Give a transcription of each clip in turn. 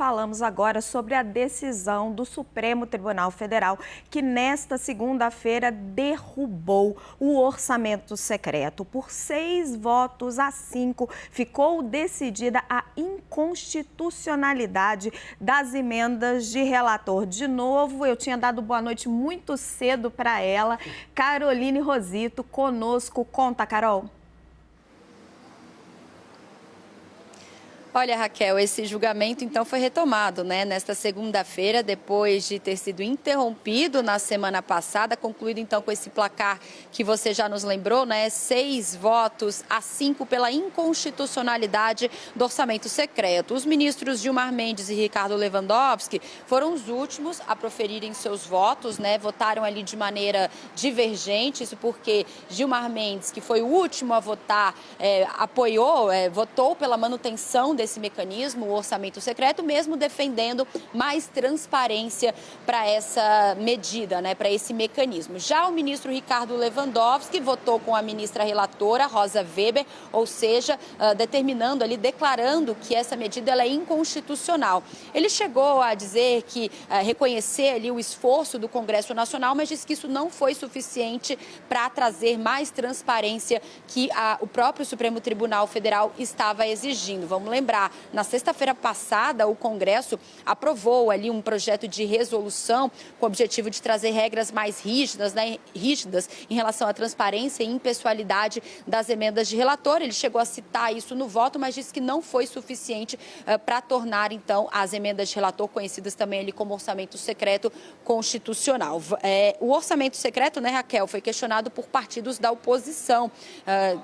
falamos agora sobre a decisão do Supremo Tribunal Federal, que nesta segunda-feira derrubou o orçamento secreto. Por 6 votos a 5, ficou decidida a inconstitucionalidade das emendas de relator. De novo, eu tinha dado boa noite muito cedo para ela. Caroline Rosito, conosco. Conta, Carol. Olha, Raquel, esse julgamento então foi retomado, nesta segunda-feira, depois de ter sido interrompido na semana passada, concluído então com esse placar que você já nos lembrou, 6 votos a 5 pela inconstitucionalidade do orçamento secreto. Os ministros Gilmar Mendes e Ricardo Lewandowski foram os últimos a proferirem seus votos, votaram ali de maneira divergente, isso porque Gilmar Mendes, que foi o último a votar, votou pela manutenção desse mecanismo, o orçamento secreto, mesmo defendendo mais transparência para essa medida, para esse mecanismo. Já o ministro Ricardo Lewandowski votou com a ministra relatora, Rosa Weber, ou seja, determinando ali, declarando que essa medida ela é inconstitucional. Ele chegou a dizer que reconhecer ali o esforço do Congresso Nacional, mas disse que isso não foi suficiente para trazer mais transparência que o próprio Supremo Tribunal Federal estava exigindo. Vamos lembrar, na sexta-feira passada, o Congresso aprovou ali um projeto de resolução com o objetivo de trazer regras mais rígidas em relação à transparência e impessoalidade das emendas de relator. Ele chegou a citar isso no voto, mas disse que não foi suficiente para tornar, então, as emendas de relator, conhecidas também ali como orçamento secreto, constitucional. O orçamento secreto, Raquel, foi questionado por partidos da oposição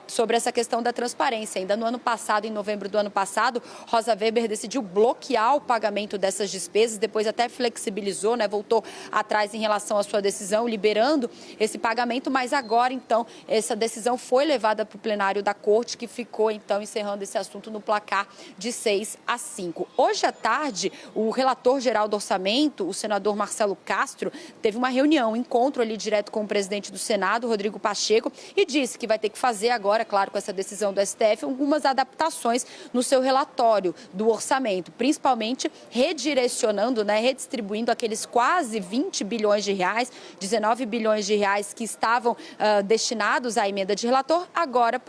sobre essa questão da transparência. Ainda no ano passado, em novembro do ano passado, Rosa Weber decidiu bloquear o pagamento dessas despesas, depois até flexibilizou, voltou atrás em relação à sua decisão, liberando esse pagamento, mas agora, então, essa decisão foi levada para o plenário da Corte, que ficou, então, encerrando esse assunto no placar de 6 a 5. Hoje à tarde, o relator geral do orçamento, o senador Marcelo Castro, teve uma reunião, um encontro ali direto com o presidente do Senado, Rodrigo Pacheco, e disse que vai ter que fazer agora, claro, com essa decisão do STF, algumas adaptações no seu relatório do orçamento, principalmente redirecionando, redistribuindo aqueles quase 20 bilhões de reais, 19 bilhões de reais que estavam destinados à emenda de relator, agora,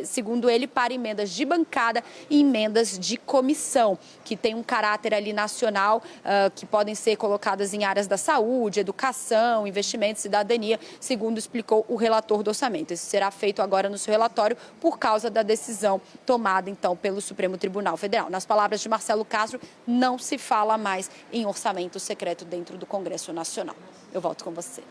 segundo ele, para emendas de bancada e emendas de comissão, que tem um caráter ali nacional, que podem ser colocadas em áreas da saúde, educação, investimento, cidadania, segundo explicou o relator do orçamento. Isso será feito agora no seu relatório por causa da decisão tomada, então, pelo Supremo Tribunal Federal. Nas palavras de Marcelo Castro, não se fala mais em orçamento secreto dentro do Congresso Nacional. Eu volto com você.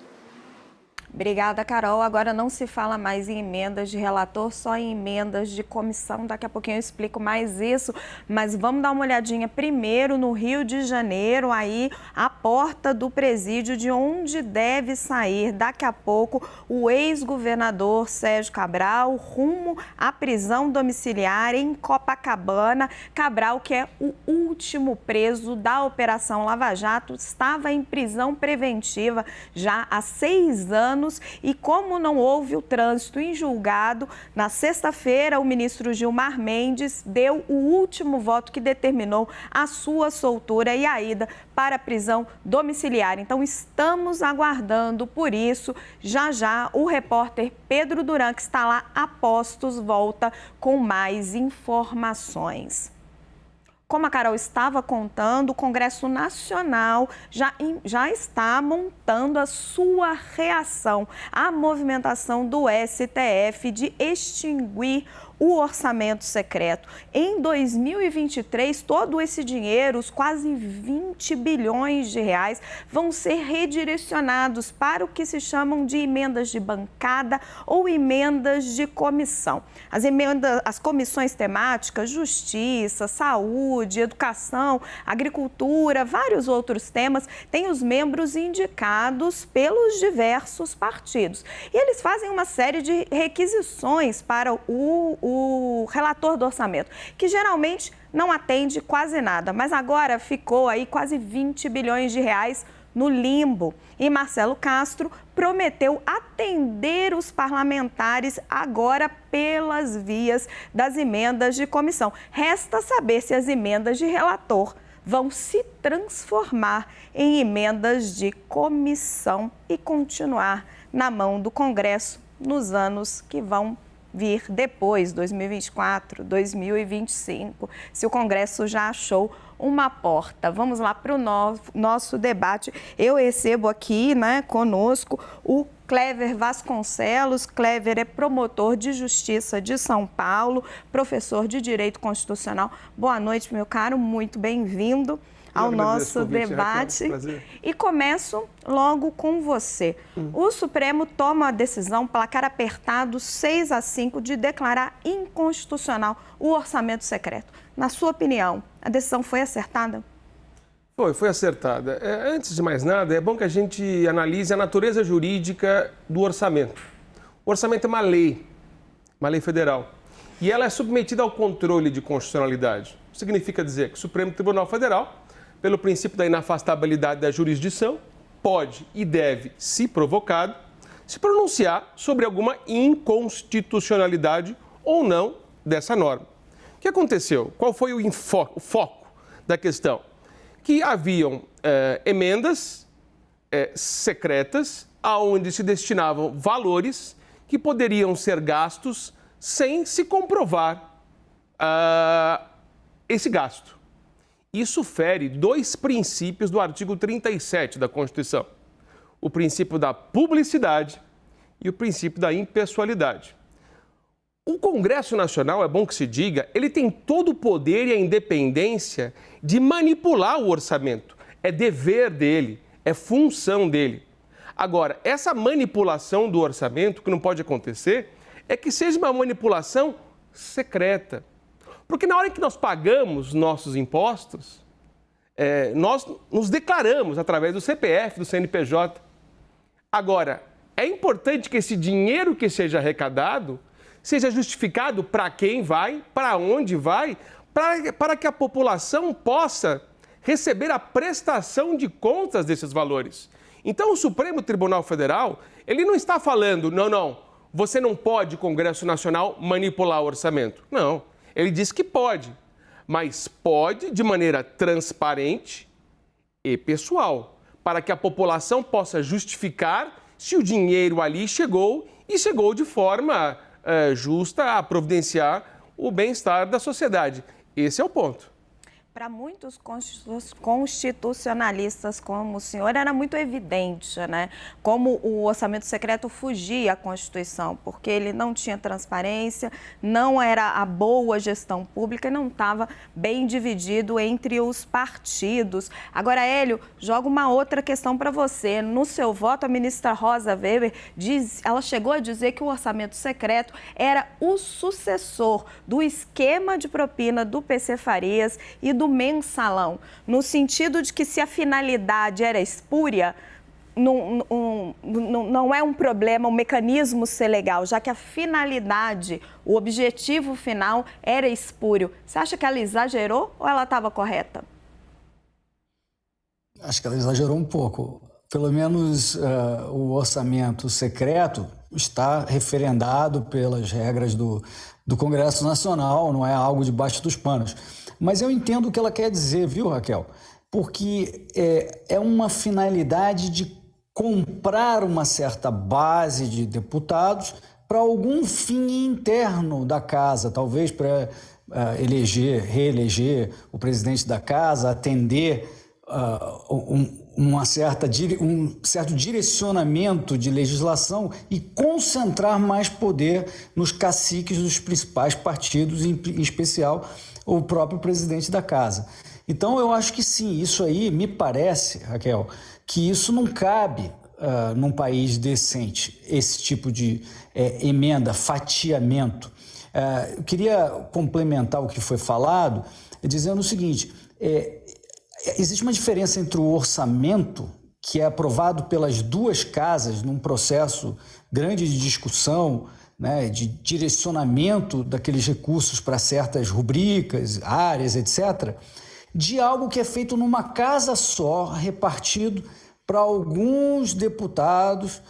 Obrigada, Carol. Agora não se fala mais em emendas de relator, só em emendas de comissão. Daqui a pouquinho eu explico mais isso, mas vamos dar uma olhadinha primeiro no Rio de Janeiro, aí a porta do presídio de onde deve sair daqui a pouco o ex-governador Sérgio Cabral rumo à prisão domiciliar em Copacabana. Cabral, que é o último preso da Operação Lava Jato, estava em prisão preventiva já há 6 anos. E como não houve o trânsito em julgado, na sexta-feira o ministro Gilmar Mendes deu o último voto que determinou a sua soltura e a ida para a prisão domiciliar. Então estamos aguardando por isso. Já já o repórter Pedro Duran, que está lá a postos, volta com mais informações. Como a Carol estava contando, o Congresso Nacional já está montando a sua reação à movimentação do STF de extinguir o orçamento secreto. Em 2023, todo esse dinheiro, os quase 20 bilhões de reais, vão ser redirecionados para o que se chamam de emendas de bancada ou emendas de comissão. As comissões temáticas, justiça, saúde, educação, agricultura, vários outros temas, têm os membros indicados pelos diversos partidos. E eles fazem uma série de requisições para o relator do orçamento, que geralmente não atende quase nada, mas agora ficou aí quase 20 bilhões de reais no limbo. E Marcelo Castro prometeu atender os parlamentares agora pelas vias das emendas de comissão. Resta saber se as emendas de relator vão se transformar em emendas de comissão e continuar na mão do Congresso nos anos que vão vir depois, 2024, 2025, se o Congresso já achou uma porta. Vamos lá para o nosso debate. Eu recebo aqui, conosco o Cléver Vasconcelos. Cléver é promotor de Justiça de São Paulo, professor de Direito Constitucional. Boa noite, meu caro, muito bem-vindo ao nosso debate. E começo logo com você. O Supremo toma a decisão, placar apertado 6-5, de declarar inconstitucional o orçamento secreto. Na sua opinião, a decisão foi acertada? Foi acertada. Antes de mais nada, é bom que a gente analise a natureza jurídica do orçamento. O orçamento é uma lei federal, e ela é submetida ao controle de constitucionalidade. Significa dizer que o Supremo Tribunal Federal, pelo princípio da inafastabilidade da jurisdição, pode e deve, se provocado, se pronunciar sobre alguma inconstitucionalidade ou não dessa norma. O que aconteceu? Qual foi o foco da questão? Que haviam emendas secretas aonde se destinavam valores que poderiam ser gastos sem se comprovar esse gasto. Isso fere dois princípios do artigo 37 da Constituição: o princípio da publicidade e o princípio da impessoalidade. O Congresso Nacional, é bom que se diga, ele tem todo o poder e a independência de manipular o orçamento. É dever dele, é função dele. Agora, essa manipulação do orçamento, que não pode acontecer, é que seja uma manipulação secreta. Porque na hora em que nós pagamos nossos impostos, nós nos declaramos através do CPF, do CNPJ. Agora, é importante que esse dinheiro que seja arrecadado seja justificado para quem vai, para onde vai, para que a população possa receber a prestação de contas desses valores. Então, o Supremo Tribunal Federal, ele não está falando, não, você não pode, Congresso Nacional, manipular o orçamento. Não. Ele diz que pode, mas pode de maneira transparente e pessoal, para que a população possa justificar se o dinheiro ali chegou e chegou de forma justa a providenciar o bem-estar da sociedade. Esse é o ponto. Para muitos constitucionalistas como o senhor, era muito evidente, como o orçamento secreto fugia à Constituição, porque ele não tinha transparência, não era a boa gestão pública e não estava bem dividido entre os partidos. Agora, Hélio, jogo uma outra questão para você. No seu voto, a ministra Rosa Weber ela chegou a dizer que o orçamento secreto era o sucessor do esquema de propina do PC Farias e do mensalão, no sentido de que se a finalidade era espúria, não é um problema o mecanismo ser legal, já que a finalidade, o objetivo final era espúrio. Você acha que ela exagerou ou ela estava correta? Acho que ela exagerou um pouco. Pelo menos o orçamento secreto está referendado pelas regras do Congresso Nacional, não é algo debaixo dos panos. Mas eu entendo o que ela quer dizer, viu, Raquel? Porque é uma finalidade de comprar uma certa base de deputados para algum fim interno da casa, talvez para reeleger o presidente da casa, atender um certo direcionamento de legislação e concentrar mais poder nos caciques dos principais partidos, em especial o próprio presidente da casa. Então, eu acho que sim, isso aí me parece, Raquel, que isso não cabe num país decente, esse tipo de emenda, fatiamento. Eu queria complementar o que foi falado, dizendo o seguinte: existe uma diferença entre o orçamento, que é aprovado pelas duas casas num processo grande de discussão, de direcionamento daqueles recursos para certas rubricas, áreas, etc., de algo que é feito numa casa só, repartido para alguns deputados,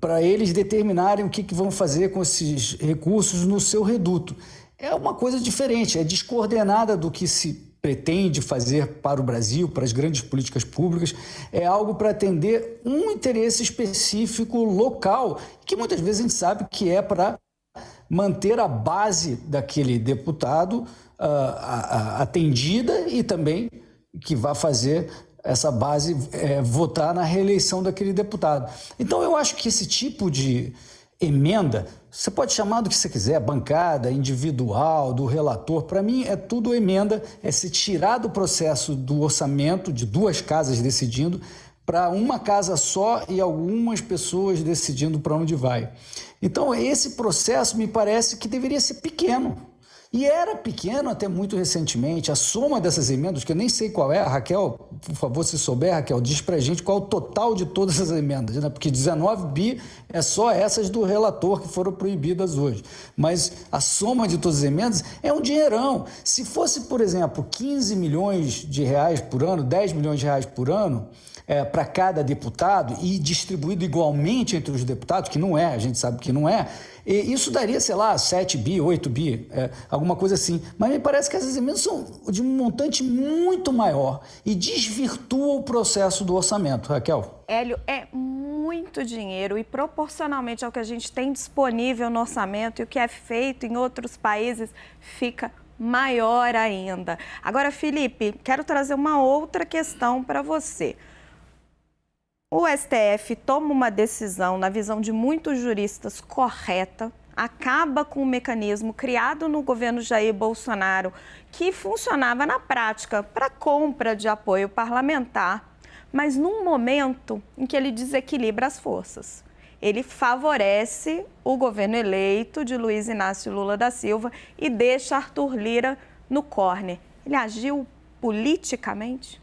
para eles determinarem o que vão fazer com esses recursos no seu reduto. É uma coisa diferente, é descoordenada do que se pretende fazer para o Brasil, para as grandes políticas públicas, é algo para atender um interesse específico local, que muitas vezes a gente sabe que é para manter a base daquele deputado atendida e também que vai fazer essa base votar na reeleição daquele deputado. Então, eu acho que esse tipo de emenda, você pode chamar do que você quiser, bancada, individual, do relator, para mim é tudo emenda, é se tirar do processo do orçamento, de duas casas decidindo, para uma casa só e algumas pessoas decidindo para onde vai. Então, esse processo me parece que deveria ser pequeno. E era pequeno até muito recentemente. A soma dessas emendas, que eu nem sei qual é, a Raquel, por favor, se souber, Raquel, diz pra gente qual é o total de todas as emendas, né? Porque 19 bi é só essas do relator que foram proibidas hoje. Mas a soma de todas as emendas é um dinheirão. Se fosse, por exemplo, 15 milhões de reais por ano, 10 milhões de reais por ano, para cada deputado e distribuído igualmente entre os deputados, que não é, a gente sabe que não é, e isso daria, sei lá, 7 bi, 8 bi, alguma coisa assim. Mas me parece que essas emendas são de um montante muito maior e desvirtuam o processo do orçamento. Raquel? Hélio, é muito dinheiro e proporcionalmente ao que a gente tem disponível no orçamento e o que é feito em outros países, fica maior ainda. Agora, Felipe, quero trazer uma outra questão para você. O STF toma uma decisão, na visão de muitos juristas, correta, acaba com o mecanismo criado no governo Jair Bolsonaro, que funcionava na prática para compra de apoio parlamentar, mas num momento em que ele desequilibra as forças. Ele favorece o governo eleito de Luiz Inácio Lula da Silva e deixa Arthur Lira no córner. Ele agiu politicamente?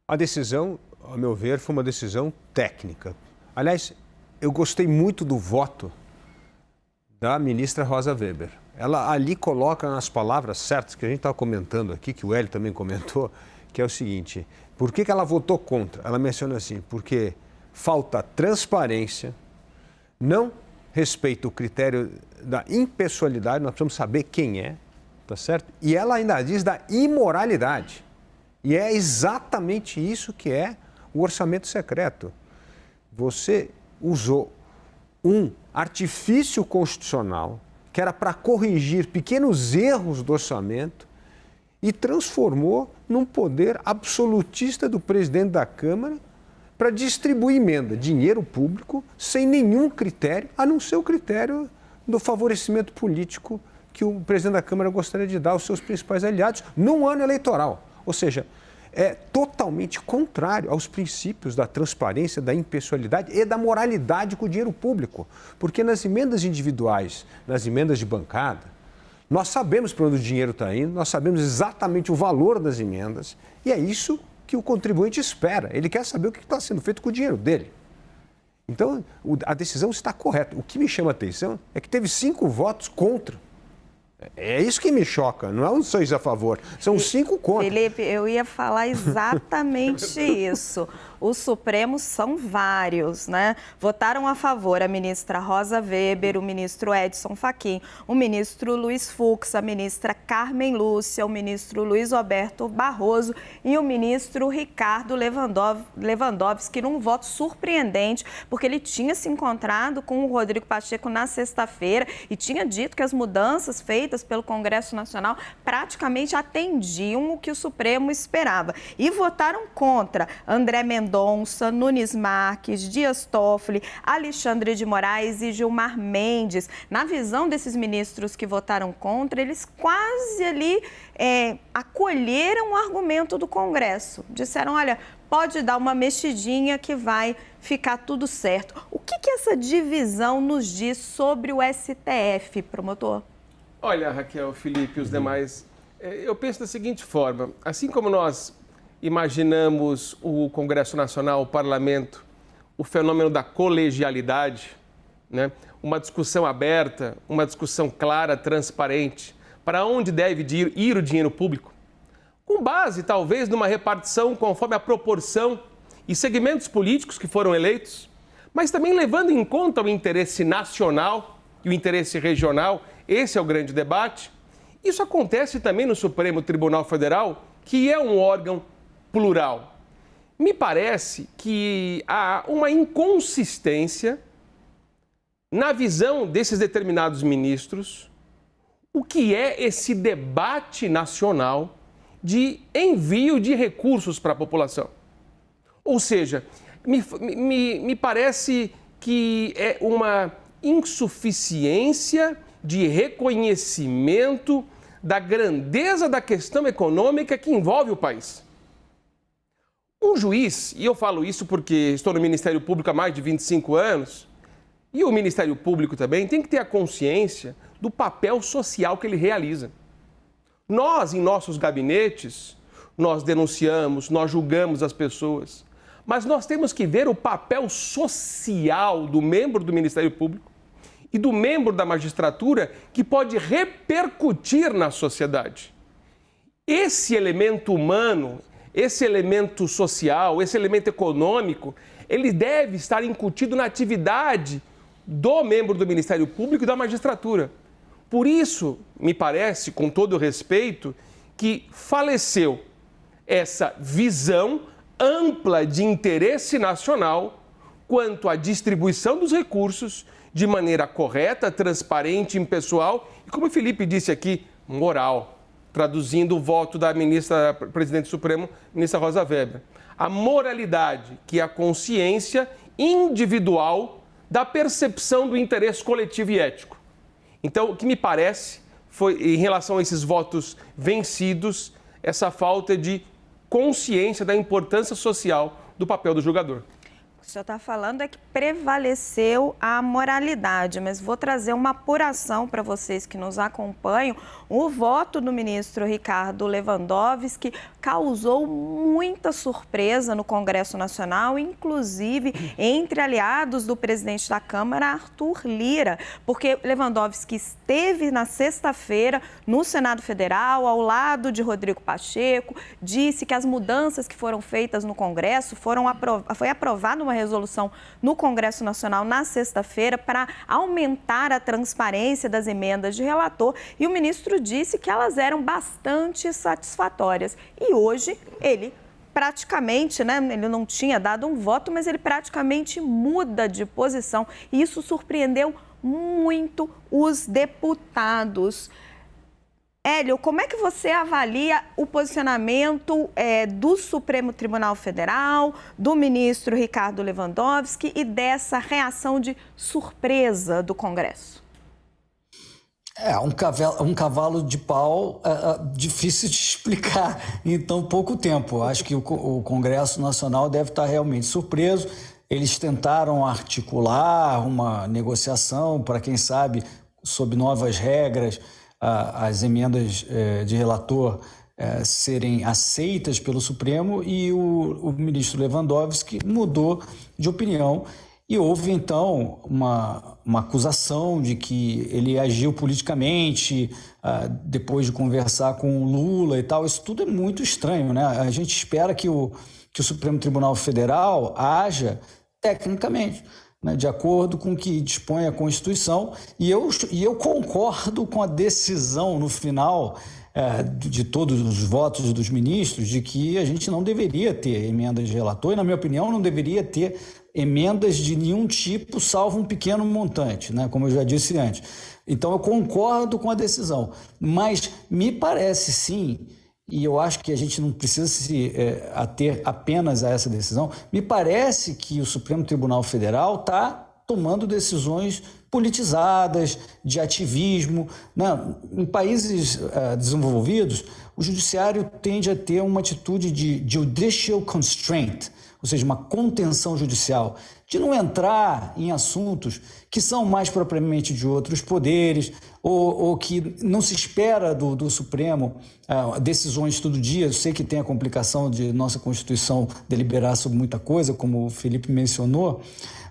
A decisão, a meu ver, foi uma decisão técnica. Aliás, eu gostei muito do voto da ministra Rosa Weber. Ela ali coloca nas palavras certas, que a gente estava comentando aqui, que o Hélio também comentou, que é o seguinte: por que ela votou contra? Ela menciona assim, porque falta transparência, não respeita o critério da impessoalidade, nós precisamos saber quem é, tá certo? E ela ainda diz da imoralidade. E é exatamente isso que é o orçamento secreto. Você usou um artifício constitucional que era para corrigir pequenos erros do orçamento e transformou num poder absolutista do presidente da Câmara para distribuir emenda, dinheiro público, sem nenhum critério, a não ser o critério do favorecimento político que o presidente da Câmara gostaria de dar aos seus principais aliados num ano eleitoral. Ou seja, é totalmente contrário aos princípios da transparência, da impessoalidade e da moralidade com o dinheiro público. Porque nas emendas individuais, nas emendas de bancada, nós sabemos para onde o dinheiro está indo, nós sabemos exatamente o valor das emendas e é isso que o contribuinte espera. Ele quer saber o que está sendo feito com o dinheiro dele. Então, a decisão está correta. O que me chama a atenção é que teve 5 votos contra. É isso que me choca, não é um 6 a favor, são 5 contra. Felipe, eu ia falar exatamente isso. Os Supremos são vários, né? Votaram a favor a ministra Rosa Weber, o ministro Edson Fachin, o ministro Luiz Fux, a ministra Carmen Lúcia, o ministro Luiz Roberto Barroso e o ministro Ricardo Lewandowski, num voto surpreendente, porque ele tinha se encontrado com o Rodrigo Pacheco na sexta-feira e tinha dito que as mudanças feitas pelo Congresso Nacional praticamente atendiam o que o Supremo esperava. E votaram contra André Mendonça, Nunes Marques, Dias Toffoli, Alexandre de Moraes e Gilmar Mendes. Na visão desses ministros que votaram contra, eles quase ali acolheram o argumento do Congresso. Disseram, olha, pode dar uma mexidinha que vai ficar tudo certo. O que essa divisão nos diz sobre o STF, promotor? Olha, Raquel, Felipe e os demais, eu penso da seguinte forma: assim como nós imaginamos o Congresso Nacional, o Parlamento, o fenômeno da colegialidade, né? Uma discussão aberta, uma discussão clara, transparente, para onde deve ir o dinheiro público, com base, talvez, numa repartição conforme a proporção e segmentos políticos que foram eleitos, mas também levando em conta o interesse nacional e o interesse regional. Esse é o grande debate. Isso acontece também no Supremo Tribunal Federal, que é um órgão plural. Me parece que há uma inconsistência na visão desses determinados ministros, o que é esse debate nacional de envio de recursos para a população. Ou seja, me parece que é uma insuficiência de reconhecimento da grandeza da questão econômica que envolve o país. Um juiz, e eu falo isso porque estou no Ministério Público há mais de 25 anos, e o Ministério Público também tem que ter a consciência do papel social que ele realiza. Nós, em nossos gabinetes, nós denunciamos, nós julgamos as pessoas, mas nós temos que ver o papel social do membro do Ministério Público e do membro da magistratura que pode repercutir na sociedade. Esse elemento humano, esse elemento social, esse elemento econômico, ele deve estar incutido na atividade do membro do Ministério Público e da magistratura. Por isso, me parece, com todo o respeito, que faleceu essa visão ampla de interesse nacional quanto à distribuição dos recursos de maneira correta, transparente, impessoal e, como o Felipe disse aqui, moral, traduzindo o voto da ministra, presidente do Supremo, ministra Rosa Weber. A moralidade, que é a consciência individual da percepção do interesse coletivo e ético. Então, o que me parece foi, em relação a esses votos vencidos, essa falta de consciência da importância social do papel do julgador. O que o senhor está falando é que prevaleceu a moralidade, mas vou trazer uma apuração para vocês que nos acompanham. O voto do ministro Ricardo Lewandowski causou muita surpresa no Congresso Nacional, inclusive entre aliados do presidente da Câmara, Arthur Lira, porque Lewandowski esteve na sexta-feira no Senado Federal, ao lado de Rodrigo Pacheco, disse que as mudanças que foram feitas no Congresso foi aprovada uma resolução no Congresso Nacional na sexta-feira para aumentar a transparência das emendas de relator e o ministro disse que elas eram bastante satisfatórias. E hoje ele praticamente, ele não tinha dado um voto, mas ele praticamente muda de posição e isso surpreendeu muito os deputados. Hélio, como é que você avalia o posicionamento do Supremo Tribunal Federal, do ministro Ricardo Lewandowski e dessa reação de surpresa do Congresso? Um cavalo de pau difícil de explicar em tão pouco tempo. Acho que o Congresso Nacional deve estar realmente surpreso. Eles tentaram articular uma negociação para, quem sabe, sob novas regras, as emendas de relator serem aceitas pelo Supremo e o ministro Lewandowski mudou de opinião e houve então uma acusação de que ele agiu politicamente depois de conversar com o Lula e tal. Isso tudo é muito estranho, né? A gente espera que o Supremo Tribunal Federal haja tecnicamente, de acordo com o que dispõe a Constituição, e eu concordo com a decisão no final de todos os votos dos ministros de que a gente não deveria ter emendas de relator e, na minha opinião, não deveria ter emendas de nenhum tipo, salvo um pequeno montante, como eu já disse antes. Então, eu concordo com a decisão, mas me parece sim, e eu acho que a gente não precisa se ater apenas a essa decisão, me parece que o Supremo Tribunal Federal está tomando decisões politizadas, de ativismo. Em países desenvolvidos, o judiciário tende a ter uma atitude de judicial constraint, ou seja, uma contenção judicial, de não entrar em assuntos que são mais propriamente de outros poderes ou que não se espera do Supremo decisões todo dia. Eu sei que tem a complicação de nossa Constituição deliberar sobre muita coisa, como o Felipe mencionou,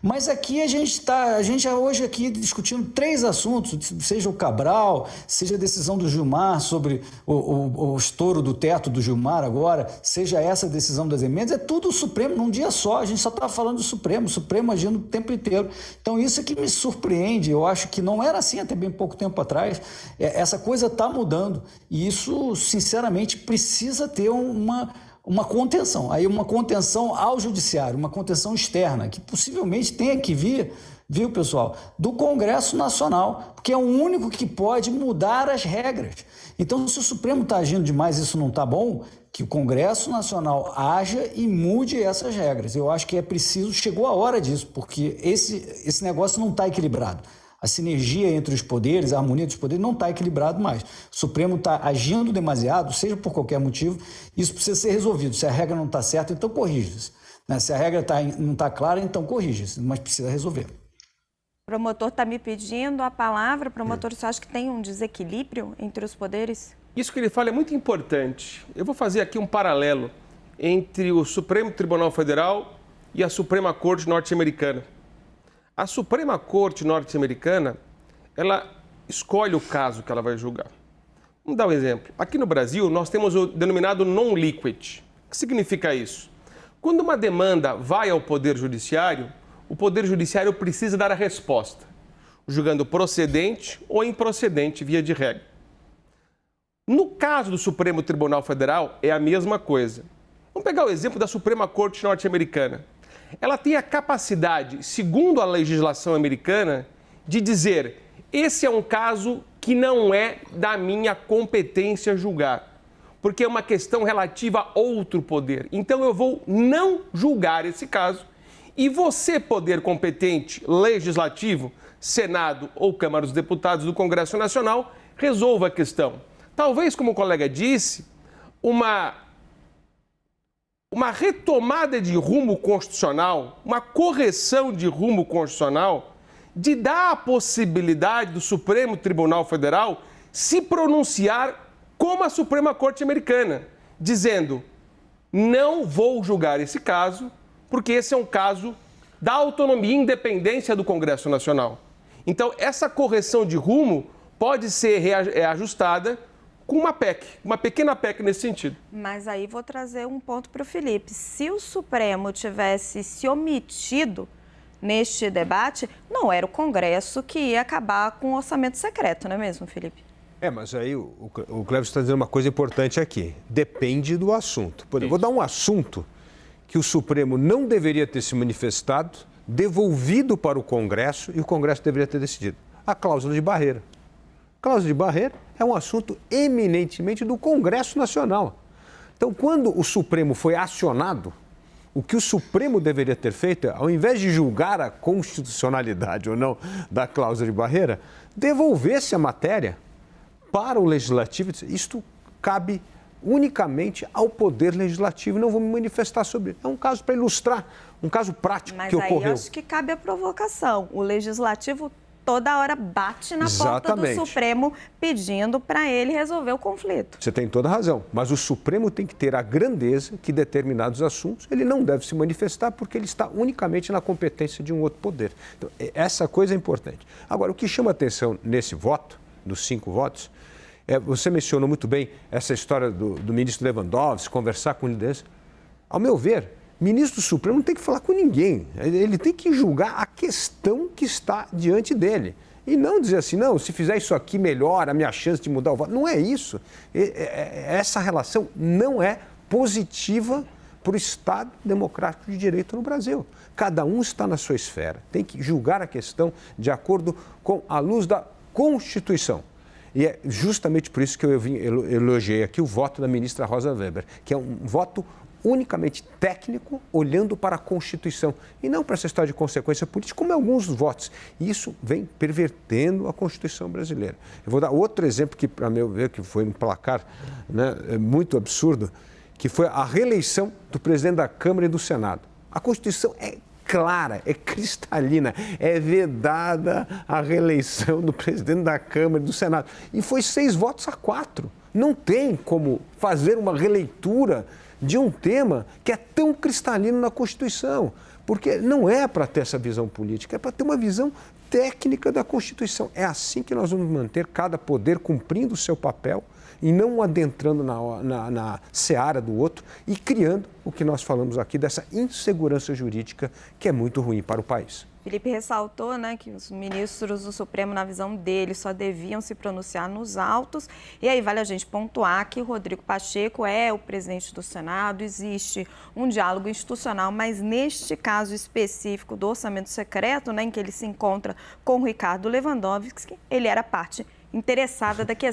Mas aqui a gente hoje aqui discutindo 3 assuntos, seja o Cabral, seja a decisão do Gilmar sobre o estouro do teto do Gilmar agora, seja essa decisão das emendas, é tudo o Supremo num dia só, a gente só está falando do Supremo, o Supremo agindo o tempo inteiro. Então isso é que me surpreende, eu acho que não era assim até bem pouco tempo atrás, essa coisa está mudando e isso, sinceramente, precisa ter uma contenção, aí uma contenção ao judiciário, uma contenção externa, que possivelmente tenha que vir, viu, pessoal, do Congresso Nacional, porque é o único que pode mudar as regras. Então, se o Supremo está agindo demais e isso não está bom, que o Congresso Nacional haja e mude essas regras. Eu acho que é preciso, chegou a hora disso, porque esse negócio não está equilibrado. A sinergia entre os poderes, a harmonia dos poderes não está equilibrado mais. O Supremo está agindo demasiado, seja por qualquer motivo, isso precisa ser resolvido. Se a regra não está certa, então corrija-se. Se a regra não está clara, então corrija-se, mas precisa resolver. O promotor está me pedindo a palavra. Promotor, você acha que tem um desequilíbrio entre os poderes? Isso que ele fala é muito importante. Eu vou fazer aqui um paralelo entre o Supremo Tribunal Federal e a Suprema Corte norte-americana. A Suprema Corte norte-americana, ela escolhe o caso que ela vai julgar. Vamos dar um exemplo. Aqui no Brasil, nós temos o denominado non-liquid. O que significa isso? Quando uma demanda vai ao Poder Judiciário, o Poder Judiciário precisa dar a resposta, julgando procedente ou improcedente via de regra. No caso do Supremo Tribunal Federal, é a mesma coisa. Vamos pegar o exemplo da Suprema Corte norte-americana. Ela tem a capacidade, segundo a legislação americana, de dizer: esse é um caso que não é da minha competência julgar, porque é uma questão relativa a outro poder. Então eu vou não julgar esse caso e você, poder competente legislativo, Senado ou Câmara dos Deputados do Congresso Nacional, resolva a questão. Talvez, como o colega disse, uma retomada de rumo constitucional, uma correção de rumo constitucional, de dar a possibilidade do Supremo Tribunal Federal se pronunciar como a Suprema Corte Americana, dizendo: não vou julgar esse caso, porque esse é um caso da autonomia e independência do Congresso Nacional. Então, essa correção de rumo pode ser reajustada com uma PEC, uma pequena PEC nesse sentido. Mas aí vou trazer um ponto para o Felipe. Se o Supremo tivesse se omitido neste debate, não era o Congresso que ia acabar com o orçamento secreto, não é mesmo, Felipe? Mas aí o Cleves está dizendo uma coisa importante aqui. Depende do assunto. Por exemplo, vou dar um assunto que o Supremo não deveria ter se manifestado, devolvido para o Congresso e o Congresso deveria ter decidido. A cláusula de barreira. A cláusula de barreira é um assunto eminentemente do Congresso Nacional. Então, quando o Supremo foi acionado, o que o Supremo deveria ter feito é, ao invés de julgar a constitucionalidade ou não da cláusula de barreira, devolver-se a matéria para o Legislativo. Isto cabe unicamente ao Poder Legislativo, não vou me manifestar sobre isso. É um caso para ilustrar, um caso prático que ocorreu. Mas aí eu acho que cabe a provocação. O Legislativo toda hora bate na porta do Supremo pedindo para ele resolver o conflito. Você tem toda a razão, mas o Supremo tem que ter a grandeza que determinados assuntos ele não deve se manifestar porque ele está unicamente na competência de um outro poder. Então, essa coisa é importante. Agora, o que chama atenção nesse voto, dos 5 votos, você mencionou muito bem essa história do ministro Lewandowski, conversar com liderança. Ao meu ver, ministro do Supremo não tem que falar com ninguém. Ele tem que julgar a questão que está diante dele. E não dizer assim, não, se fizer isso aqui melhora a minha chance de mudar o voto. Não é isso. Essa relação não é positiva para o Estado democrático de direito no Brasil. Cada um está na sua esfera. Tem que julgar a questão de acordo com a luz da Constituição. E é justamente por isso que eu elogiei aqui o voto da ministra Rosa Weber, que é um voto unicamente técnico, olhando para a Constituição e não para essa história de consequência política, como alguns votos. E isso vem pervertendo a Constituição brasileira. Eu vou dar outro exemplo que, para meu ver, que foi um placar, né, muito absurdo, que foi a reeleição do presidente da Câmara e do Senado. A Constituição é clara, é cristalina, é vedada a reeleição do presidente da Câmara e do Senado. E foi 6 votos a 4. Não tem como fazer uma releitura de um tema que é tão cristalino na Constituição. Porque não é para ter essa visão política, é para ter uma visão técnica da Constituição. É assim que nós vamos manter cada poder cumprindo o seu papel e não adentrando na seara do outro e criando o que nós falamos aqui dessa insegurança jurídica que é muito ruim para o país. Felipe ressaltou, né, que os ministros do Supremo, na visão dele, só deviam se pronunciar nos autos. E aí vale a gente pontuar que o Rodrigo Pacheco é o presidente do Senado, existe um diálogo institucional, mas neste caso específico do orçamento secreto, né, em que ele se encontra com o Ricardo Lewandowski, ele era parte interessada da questão.